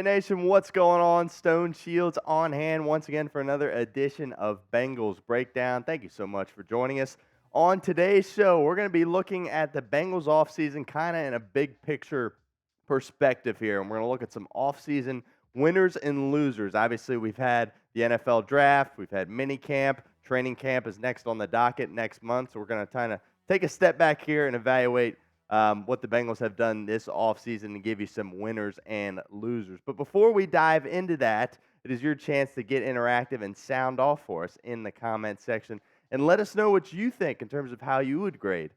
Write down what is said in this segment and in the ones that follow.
Brain Nation, what's going on? Stone Shields on hand once again for another edition of Bengals Breakdown. Thank you so much for joining us. On today's show, we're going to be looking at the Bengals offseason kind of in a big picture perspective here. And we're going to look at some offseason winners and losers. Obviously, we've had the NFL draft. We've had mini camp. Training camp is next on the docket next month. So we're going to kind of take a step back here and evaluate what the Bengals have done this offseason and give you some winners and losers. But before we dive into that, it is your chance to get interactive and sound off for us in the comment section and let us know what you think in terms of how you would grade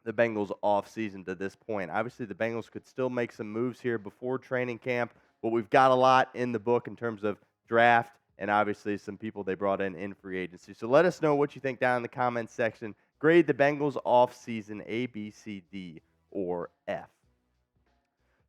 the Bengals offseason to this point. Obviously, the Bengals could still make some moves here before training camp, but we've got a lot in the book in terms of draft and obviously some people they brought in free agency. So let us know what you think down in the comments section. Grade the Bengals offseason A, B, C, D, or F.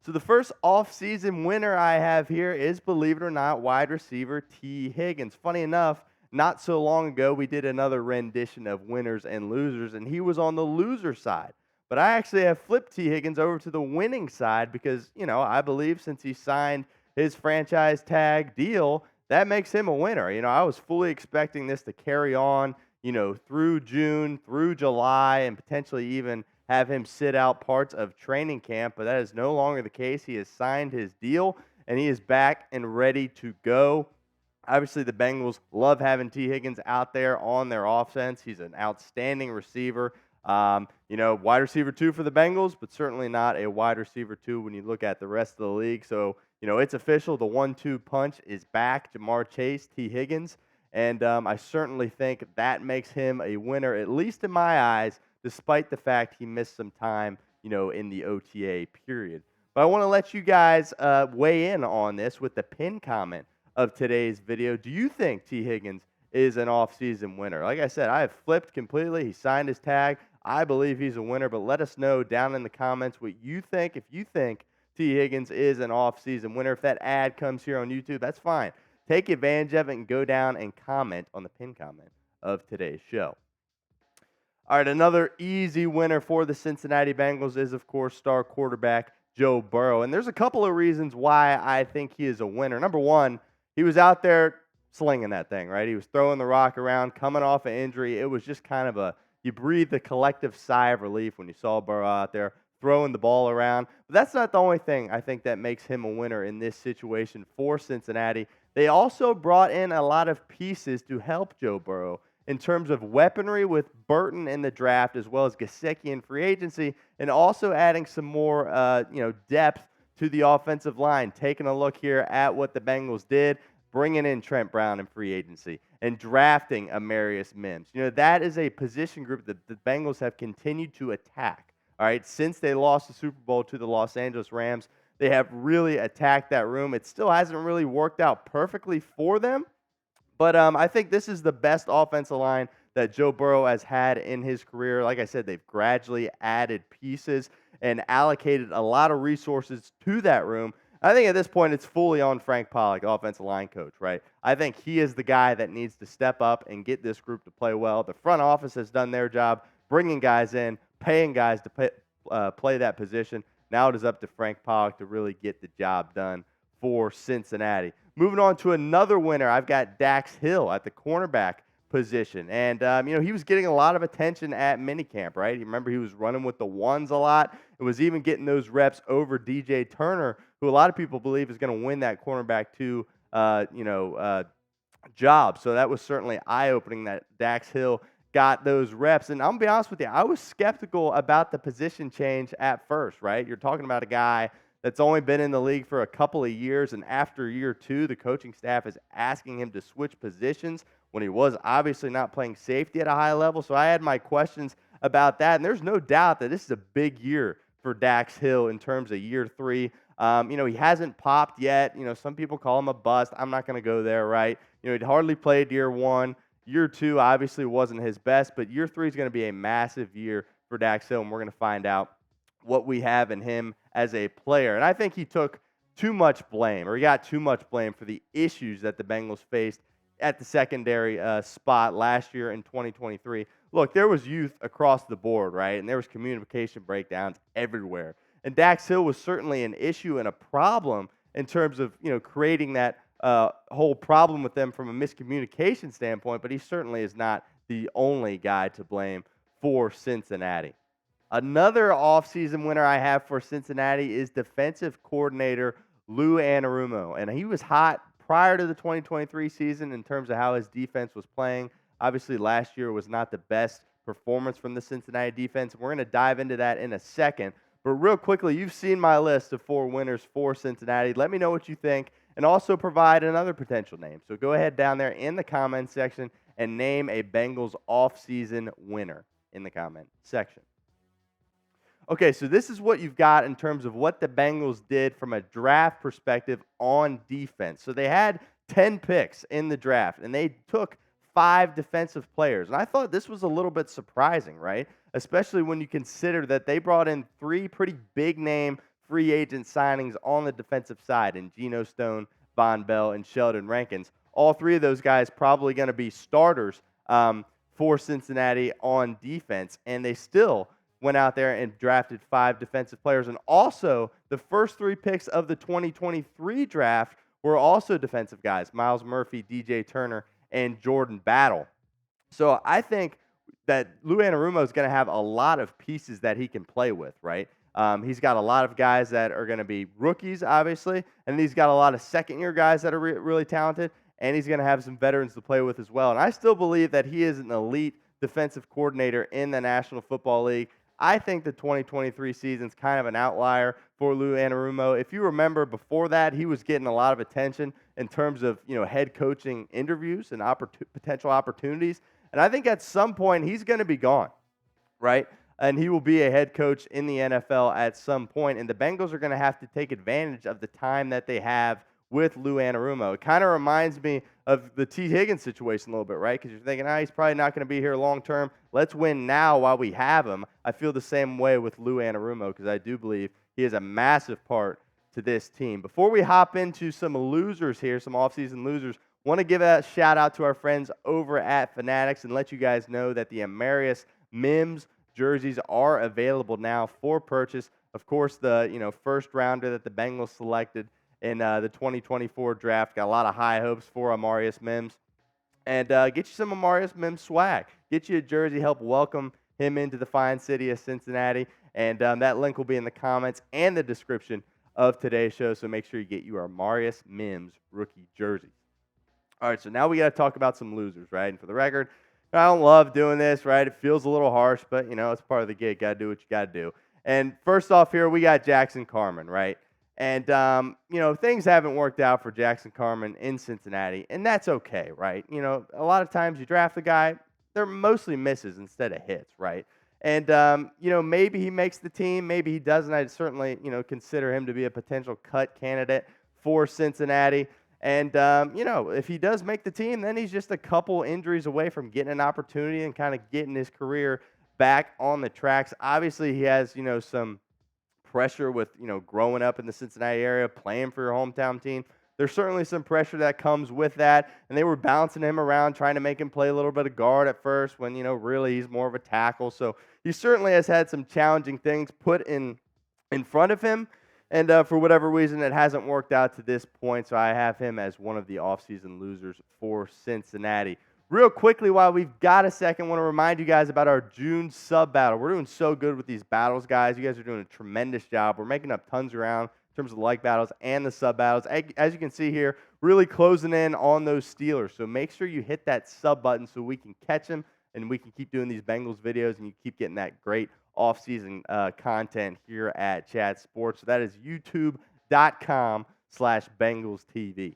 So the first offseason winner I have here is, believe it or not, wide receiver Tee Higgins. Funny enough, not so long ago, we did another rendition of winners and losers, and he was on the loser side. But I actually have flipped Tee Higgins over to the winning side because, I believe since he signed his franchise tag deal, that makes him a winner. I was fully expecting this to carry on, through June, through July, and potentially even have him sit out parts of training camp, but that is no longer the case. He has signed his deal, and he is back and ready to go. Obviously, the Bengals love having Tee Higgins out there on their offense. He's an outstanding receiver. Wide receiver 2 for the Bengals, but certainly not a wide receiver 2 when you look at the rest of the league. So, it's official. The 1-2 punch is back. Jamar Chase, Tee Higgins. And I certainly think that makes him a winner, at least in my eyes, despite the fact he missed some time, in the OTA period. But I want to let you guys weigh in on this with the pin comment of today's video. Do you think Tee Higgins is an offseason winner? Like I said, I have flipped completely. He signed his tag. I believe he's a winner, but let us know down in the comments what you think. If you think Tee Higgins is an offseason winner, if that ad comes here on YouTube, that's fine. Take advantage of it and go down and comment on the pin comment of today's show. All right, another easy winner for the Cincinnati Bengals is, of course, star quarterback Joe Burrow. And there's a couple of reasons why I think he is a winner. Number one, he was out there slinging that thing, right? He was throwing the rock around, coming off an injury. It was just kind of you breathed a collective sigh of relief when you saw Burrow out there throwing the ball around. But that's not the only thing I think that makes him a winner in this situation for Cincinnati. They also brought in a lot of pieces to help Joe Burrow in terms of weaponry with Burton in the draft as well as Gesicki in free agency, and also adding some more depth to the offensive line. Taking a look here at what the Bengals did, bringing in Trent Brown in free agency and drafting Amarius Mims. That is a position group that the Bengals have continued to attack. All right, since they lost the Super Bowl to the Los Angeles Rams, they have really attacked that room. It still hasn't really worked out perfectly for them, but I think this is the best offensive line that Joe Burrow has had in his career. Like I said, they've gradually added pieces and allocated a lot of resources to that room. I think at this point it's fully on Frank Pollock, offensive line coach, right? I think he is the guy that needs to step up and get this group to play well. The front office has done their job, bringing guys in, paying guys to play that position. Now it is up to Frank Pollock to really get the job done for Cincinnati. Moving on to another winner, I've got Dax Hill at the cornerback position. And, he was getting a lot of attention at minicamp, right? You remember he was running with the ones a lot and was even getting those reps over DJ Turner, who a lot of people believe is going to win that cornerback 2 job. So that was certainly eye-opening that Dax Hill got those reps. And I'm going to be honest with you, I was skeptical about the position change at first, right? You're talking about a guy that's only been in the league for a couple of years, and after year 2, the coaching staff is asking him to switch positions when he was obviously not playing safety at a high level. So I had my questions about that, and there's no doubt that this is a big year for Dax Hill in terms of year 3. He hasn't popped yet. Some people call him a bust. I'm not going to go there, right? He'd hardly played year 1. Year 2 obviously wasn't his best, but year 3 is going to be a massive year for Dax Hill, and we're going to find out what we have in him as a player. And I think he took too much blame, or he got too much blame for the issues that the Bengals faced at the secondary spot last year in 2023. Look, there was youth across the board, right? And there was communication breakdowns everywhere. And Dax Hill was certainly an issue and a problem in terms of, creating that whole problem with them from a miscommunication standpoint, but he certainly is not the only guy to blame for Cincinnati. Another offseason winner I have for Cincinnati is defensive coordinator Lou Anarumo. And he was hot prior to the 2023 season in terms of how his defense was playing. Obviously, last year was not the best performance from the Cincinnati defense. We're going to dive into that in a second. But real quickly, you've seen my list of 4 winners for Cincinnati. Let me know what you think and also provide another potential name. So go ahead down there in the comment section and name a Bengals offseason winner in the comment section. Okay, so this is what you've got in terms of what the Bengals did from a draft perspective on defense. So they had 10 picks in the draft, and they took 5 defensive players. And I thought this was a little bit surprising, right? Especially when you consider that they brought in 3 pretty big-name free agent signings on the defensive side in Geno Stone, Von Bell, and Sheldon Rankins. All 3 of those guys probably going to be starters for Cincinnati on defense, and they still went out there and drafted 5 defensive players. And also, the first 3 picks of the 2023 draft were also defensive guys: Myles Murphy, DJ Turner, and Jordan Battle. So I think that Lou Anarumo is going to have a lot of pieces that he can play with, right? He's got a lot of guys that are going to be rookies, obviously, and he's got a lot of second-year guys that are really talented, and he's going to have some veterans to play with as well. And I still believe that he is an elite defensive coordinator in the National Football League. I think the 2023 season's kind of an outlier for Lou Anarumo. If you remember, before that, he was getting a lot of attention in terms of, head coaching interviews and potential opportunities. And I think at some point he's going to be gone, right? And he will be a head coach in the NFL at some point. And the Bengals are going to have to take advantage of the time that they have with Lou Anarumo. It kind of reminds me of the Tee Higgins situation a little bit, right? Because you're thinking, he's probably not going to be here long term. Let's win now while we have him. I feel the same way with Lou Anarumo because I do believe he is a massive part to this team. Before we hop into some losers here, some offseason losers, want to give a shout out to our friends over at Fanatics and let you guys know that the Amarius Mims jerseys are available now for purchase. Of course, the first rounder that the Bengals selected in the 2024 draft. Got a lot of high hopes for Amarius Mims. And get you some Amarius Mims swag. Get you a jersey, help welcome him into the fine city of Cincinnati. And that link will be in the comments and the description of today's show, so make sure you get your Amarius Mims rookie jerseys. All right, so now we got to talk about some losers, right? And for the record, I don't love doing this, right? It feels a little harsh, but, it's part of the gig. Got to do what you got to do. And first off here, we got Jackson Carman, right? And, things haven't worked out for Jackson Carman in Cincinnati, and that's okay, right? A lot of times you draft a guy, they're mostly misses instead of hits, right? And, maybe he makes the team, maybe he doesn't. I'd certainly, consider him to be a potential cut candidate for Cincinnati. And, if he does make the team, then he's just a couple injuries away from getting an opportunity and kind of getting his career back on the tracks. Obviously, he has, some pressure with, growing up in the Cincinnati area, playing for your hometown team. There's certainly some pressure that comes with that, and they were bouncing him around, trying to make him play a little bit of guard at first when, really he's more of a tackle. So he certainly has had some challenging things put in front of him, and for whatever reason, it hasn't worked out to this point, so I have him as one of the offseason losers for Cincinnati. Real quickly, while we've got a second, I want to remind you guys about our June sub battle. We're doing so good with these battles, guys. You guys are doing a tremendous job. We're making up tons of ground in terms of the like battles and the sub battles. As you can see here, really closing in on those Steelers. So make sure you hit that sub button so we can catch them and we can keep doing these Bengals videos and you keep getting that great off-season content here at Chat Sports. So that is youtube.com/BengalsTV.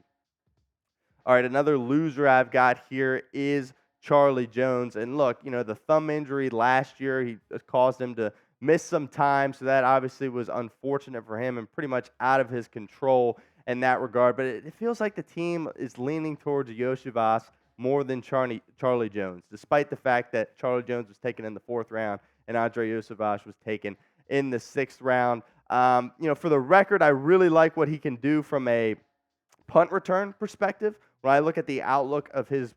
All right, another loser I've got here is Charlie Jones. And look, the thumb injury last year, he caused him to miss some time, so that obviously was unfortunate for him and pretty much out of his control in that regard. But it feels like the team is leaning towards Iosivas more than Charlie Jones, despite the fact that Charlie Jones was taken in the 4th round and Andre Iosivas was taken in the 6th round. For the record, I really like what he can do from a punt return perspective. When I look at the outlook of his,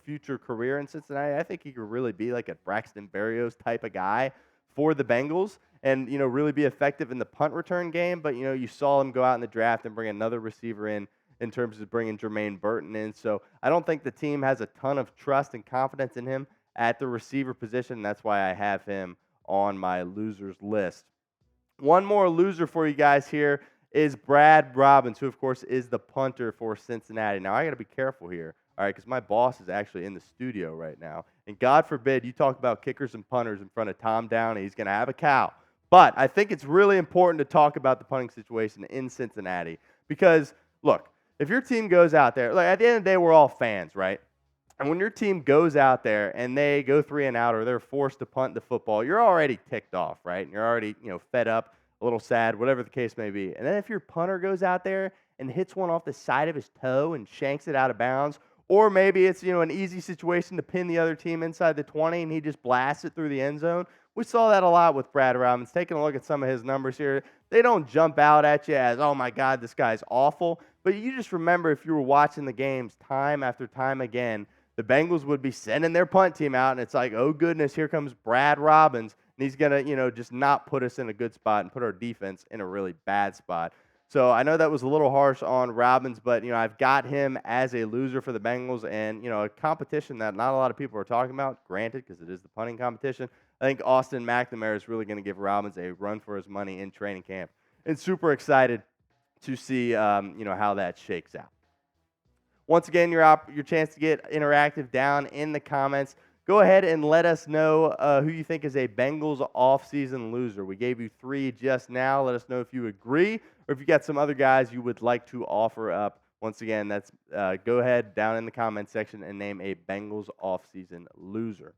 future career in Cincinnati, I think he could really be like a Braxton Berrios type of guy for the Bengals and, really be effective in the punt return game. But, you saw him go out in the draft and bring another receiver in terms of bringing Jermaine Burton in. So I don't think the team has a ton of trust and confidence in him at the receiver position. That's why I have him on my losers list. One more loser for you guys here is Brad Robbins, who, of course, is the punter for Cincinnati. Now, I got to be careful here, all right, because my boss is actually in the studio right now. And God forbid you talk about kickers and punters in front of Tom Downey. He's going to have a cow. But I think it's really important to talk about the punting situation in Cincinnati because, look, if your team goes out there, like at the end of the day, we're all fans, right? And when your team goes out there and they go 3 and out or they're forced to punt the football, you're already ticked off, right? And you're already, fed up, a little sad, whatever the case may be. And then if your punter goes out there and hits one off the side of his toe and shanks it out of bounds, or maybe it's, an easy situation to pin the other team inside the 20 and he just blasts it through the end zone. We saw that a lot with Brad Robbins. Taking a look at some of his numbers here, they don't jump out at you as, oh my God, this guy's awful. But you just remember if you were watching the games time after time again, the Bengals would be sending their punt team out, and it's like, oh, goodness, here comes Brad Robbins, and he's going to, just not put us in a good spot and put our defense in a really bad spot. So I know that was a little harsh on Robbins, but, I've got him as a loser for the Bengals and, a competition that not a lot of people are talking about, granted, because it is the punting competition. I think Austin McNamara is really going to give Robbins a run for his money in training camp. And super excited to see, how that shakes out. Once again, your chance to get interactive down in the comments. Go ahead and let us know who you think is a Bengals offseason loser. We gave you 3 just now. Let us know if you agree or if you got some other guys you would like to offer up. Once again, that's go ahead down in the comments section and name a Bengals offseason loser.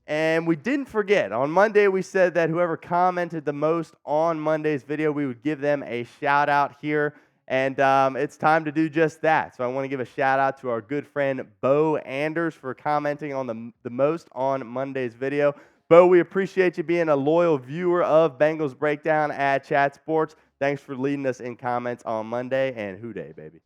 And we didn't forget, on Monday we said that whoever commented the most on Monday's video, we would give them a shout out here. And it's time to do just that. So I want to give a shout out to our good friend Bo Anders for commenting on the most on Monday's video. Bo, we appreciate you being a loyal viewer of Bengals Breakdown at Chat Sports. Thanks for leading us in comments on Monday and Who Day, baby.